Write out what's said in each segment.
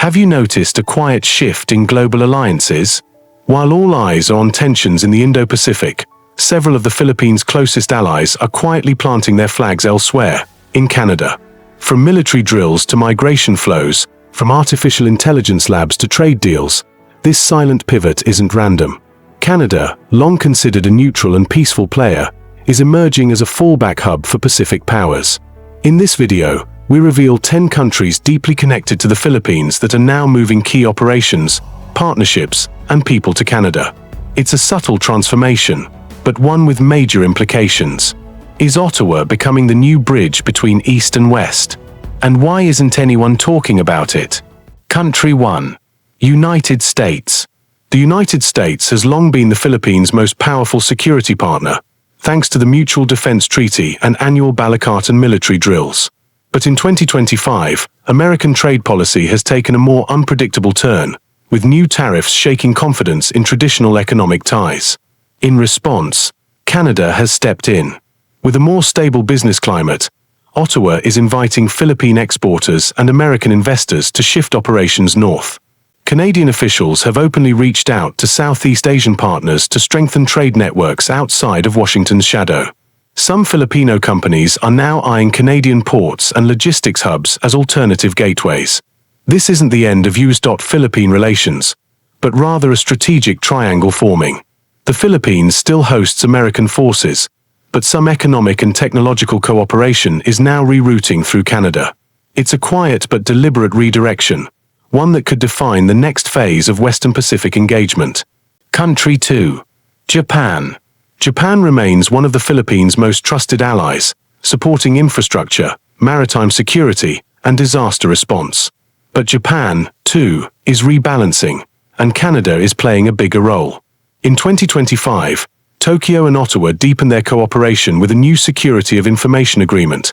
Have you noticed a quiet shift in global alliances? While all eyes are on tensions in the Indo-Pacific, several of the Philippines' closest allies are quietly planting their flags elsewhere, in Canada. From military drills to migration flows, from artificial intelligence labs to trade deals, this silent pivot isn't random. Canada, long considered a neutral and peaceful player, is emerging as a fallback hub for Pacific powers. In this video, we reveal 10 countries deeply connected to the Philippines that are now moving key operations, partnerships, and people to Canada. It's a subtle transformation, but one with major implications. Is Ottawa becoming the new bridge between East and West? And why isn't anyone talking about it? Country 1. United States. The United States has long been the Philippines' most powerful security partner, thanks to the Mutual Defense Treaty and annual Balikatan military drills. But in 2025, American trade policy has taken a more unpredictable turn, with new tariffs shaking confidence in traditional economic ties. In response, Canada has stepped in. With a more stable business climate, Ottawa is inviting Philippine exporters and American investors to shift operations north. Canadian officials have openly reached out to Southeast Asian partners to strengthen trade networks outside of Washington's shadow. Some Filipino companies are now eyeing Canadian ports and logistics hubs as alternative gateways. This isn't the end of US-Philippine relations, but rather a strategic triangle forming. The Philippines still hosts American forces, but some economic and technological cooperation is now rerouting through Canada. It's a quiet but deliberate redirection, one that could define the next phase of Western Pacific engagement. Country 2. Japan. Japan remains one of the Philippines' most trusted allies, supporting infrastructure, maritime security, and disaster response. But Japan, too, is rebalancing, and Canada is playing a bigger role. In 2025, Tokyo and Ottawa deepened their cooperation with a new Security of Information Agreement,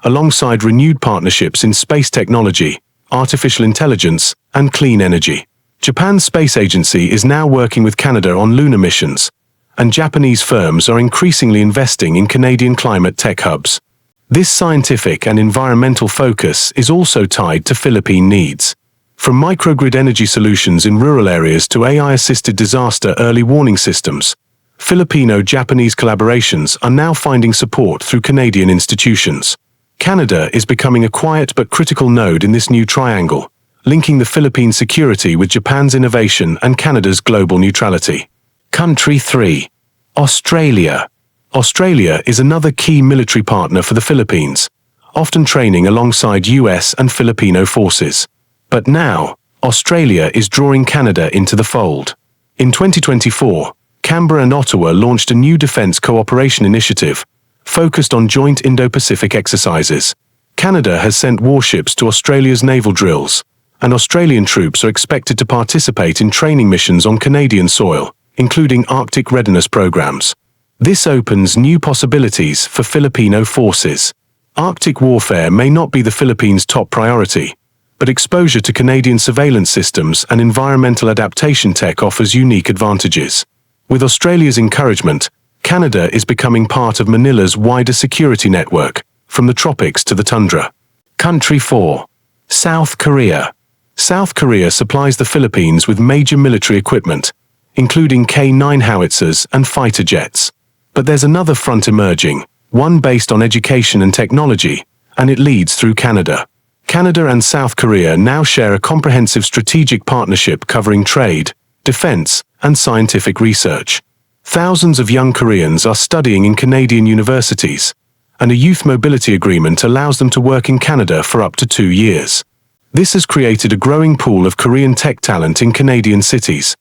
alongside renewed partnerships in space technology, artificial intelligence, and clean energy. Japan's space agency is now working with Canada on lunar missions, and Japanese firms are increasingly investing in Canadian climate tech hubs. This scientific and environmental focus is also tied to Philippine needs. From microgrid energy solutions in rural areas to AI-assisted disaster early warning systems, Filipino-Japanese collaborations are now finding support through Canadian institutions. Canada is becoming a quiet but critical node in this new triangle, linking the Philippine security with Japan's innovation and Canada's global neutrality. Country 3. Australia. Australia is another key military partner for the Philippines, often training alongside US and Filipino forces. But now, Australia is drawing Canada into the fold. In 2024, Canberra and Ottawa launched a new defense cooperation initiative, focused on joint Indo-Pacific exercises. Canada has sent warships to Australia's naval drills, and Australian troops are expected to participate in training missions on Canadian soil, including Arctic readiness programs. This opens new possibilities for Filipino forces. Arctic warfare may not be the Philippines' top priority, but exposure to Canadian surveillance systems and environmental adaptation tech offers unique advantages. With Australia's encouragement, Canada is becoming part of Manila's wider security network, from the tropics to the tundra. Country 4. South Korea. South Korea supplies the Philippines with major military equipment, including K-9 howitzers and fighter jets. But there's another front emerging, one based on education and technology, and it leads through Canada. Canada and South Korea now share a comprehensive strategic partnership covering trade, defense, and scientific research. Thousands of young Koreans are studying in Canadian universities, and a youth mobility agreement allows them to work in Canada for up to 2 years. This has created a growing pool of Korean tech talent in Canadian cities,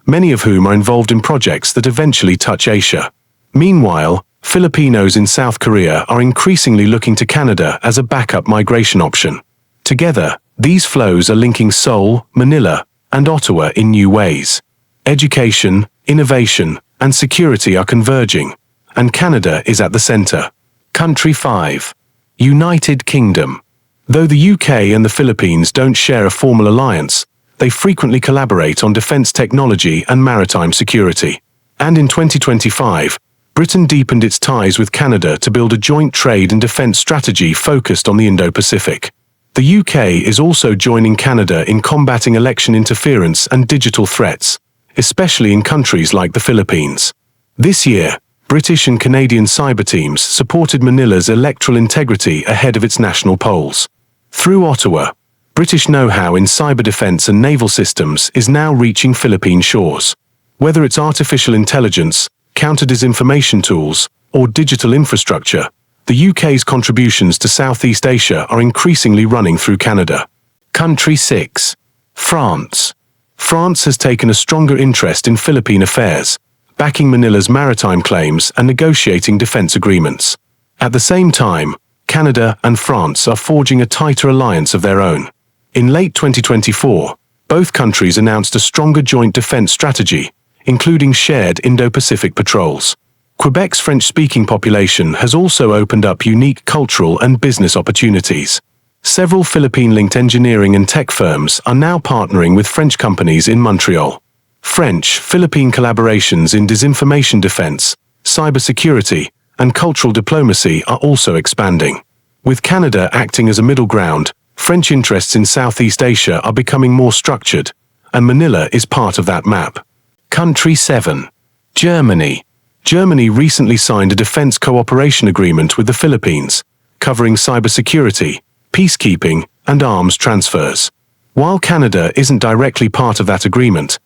many of whom are involved in projects that eventually touch Asia. Meanwhile, Filipinos in South Korea are increasingly looking to Canada as a backup migration option. Together, these flows are linking Seoul, Manila, and Ottawa in new ways. Education, innovation, and security are converging, and Canada is at the center. Country 5. United Kingdom. Though the UK and the Philippines don't share a formal alliance, they frequently collaborate on defense technology and maritime security. And in 2025, Britain deepened its ties with Canada to build a joint trade and defense strategy focused on the Indo-Pacific. The UK is also joining Canada in combating election interference and digital threats, especially in countries like the Philippines. This year, British and Canadian cyber teams supported Manila's electoral integrity ahead of its national polls. Through Ottawa, British know-how in cyber defense and naval systems is now reaching Philippine shores. Whether it's artificial intelligence, counter-disinformation tools, or digital infrastructure, the UK's contributions to Southeast Asia are increasingly running through Canada. Country 6. France. France has taken a stronger interest in Philippine affairs, backing Manila's maritime claims and negotiating defense agreements. At the same time, Canada and France are forging a tighter alliance of their own. In late 2024, both countries announced a stronger joint defense strategy, including shared Indo-Pacific patrols. Quebec's French-speaking population has also opened up unique cultural and business opportunities. Several Philippine-linked engineering and tech firms are now partnering with French companies in Montreal. French-Philippine collaborations in disinformation defense, cybersecurity, and cultural diplomacy are also expanding. With Canada acting as a middle ground, French interests in Southeast Asia are becoming more structured, and Manila is part of that map. Country 7. Germany. Germany recently signed a defense cooperation agreement with the Philippines, covering cybersecurity, peacekeeping, and arms transfers. While Canada isn't directly part of that agreement,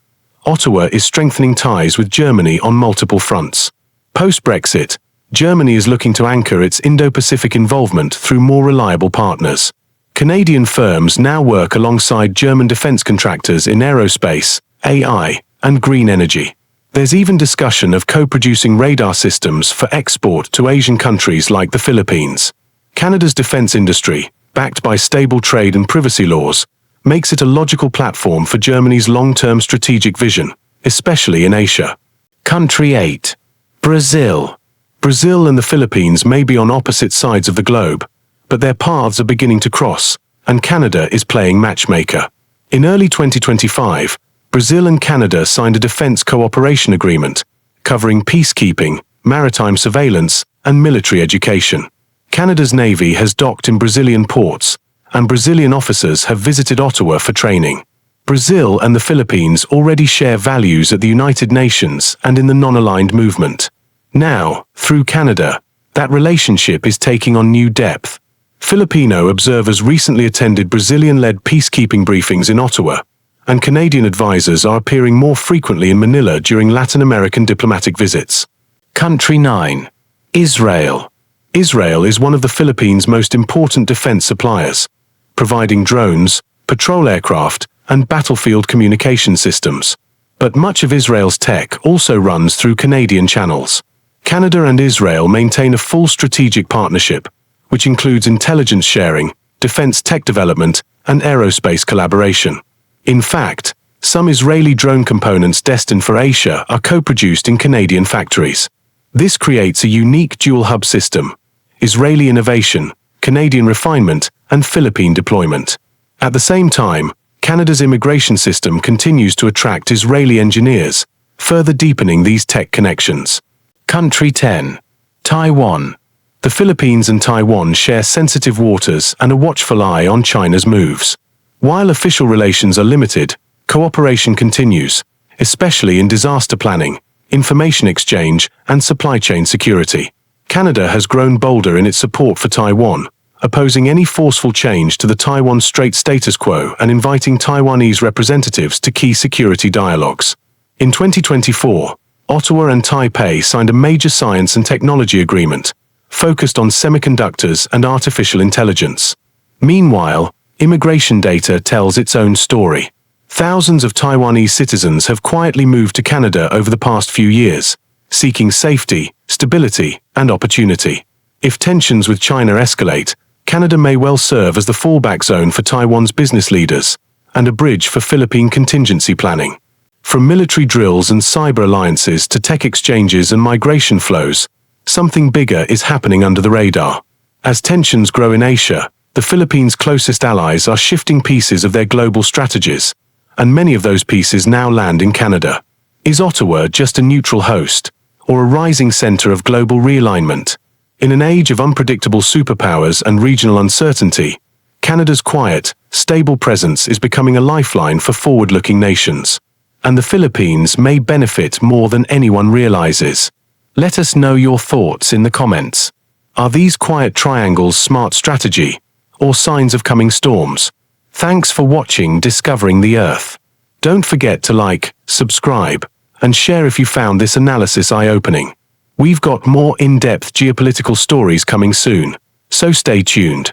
Ottawa is strengthening ties with Germany on multiple fronts. Post-Brexit, Germany is looking to anchor its Indo-Pacific involvement through more reliable partners. Canadian firms now work alongside German defense contractors in aerospace, AI, and green energy. There's even discussion of co-producing radar systems for export to Asian countries like the Philippines. Canada's defense industry, backed by stable trade and privacy laws, makes it a logical platform for Germany's long-term strategic vision, especially in Asia. Country 8. Brazil. Brazil and the Philippines may be on opposite sides of the globe, but their paths are beginning to cross, and Canada is playing matchmaker. In early 2025, Brazil and Canada signed a defense cooperation agreement, covering peacekeeping, maritime surveillance, and military education. Canada's Navy has docked in Brazilian ports, and Brazilian officers have visited Ottawa for training. Brazil and the Philippines already share values at the United Nations and in the non-aligned movement. Now, through Canada, that relationship is taking on new depth. Filipino observers recently attended Brazilian-led peacekeeping briefings in Ottawa, and Canadian advisors are appearing more frequently in Manila during Latin American diplomatic visits. Country 9. Israel. Israel is one of the Philippines' most important defense suppliers, providing drones, patrol aircraft, and battlefield communication systems. But much of Israel's tech also runs through Canadian channels. Canada and Israel maintain a full strategic partnership, which includes intelligence sharing, defense tech development, and aerospace collaboration. In fact, some Israeli drone components destined for Asia are co-produced in Canadian factories. This creates a unique dual-hub system: Israeli innovation, Canadian refinement, and Philippine deployment. At the same time, Canada's immigration system continues to attract Israeli engineers, further deepening these tech connections. Country 10. Taiwan. The Philippines and Taiwan share sensitive waters and a watchful eye on China's moves. While official relations are limited, cooperation continues, especially in disaster planning, information exchange, and supply chain security. Canada has grown bolder in its support for Taiwan, opposing any forceful change to the Taiwan Strait status quo and inviting Taiwanese representatives to key security dialogues. In 2024, Ottawa and Taipei signed a major science and technology agreement, focused on semiconductors and artificial intelligence. Meanwhile, immigration data tells its own story. Thousands of Taiwanese citizens have quietly moved to Canada over the past few years, seeking safety, stability, and opportunity. If tensions with China escalate, Canada may well serve as the fallback zone for Taiwan's business leaders and a bridge for Philippine contingency planning. From military drills and cyber alliances to tech exchanges and migration flows, something bigger is happening under the radar. As tensions grow in Asia, the Philippines' closest allies are shifting pieces of their global strategies, and many of those pieces now land in Canada. Is Ottawa just a neutral host, or a rising center of global realignment? In an age of unpredictable superpowers and regional uncertainty, Canada's quiet, stable presence is becoming a lifeline for forward-looking nations. And the Philippines may benefit more than anyone realizes. Let us know your thoughts in the comments. Are these quiet triangles smart strategy, or signs of coming storms? Thanks for watching Discovering the Earth. Don't forget to like, subscribe, and share if you found this analysis eye-opening. We've got more in-depth geopolitical stories coming soon, so stay tuned.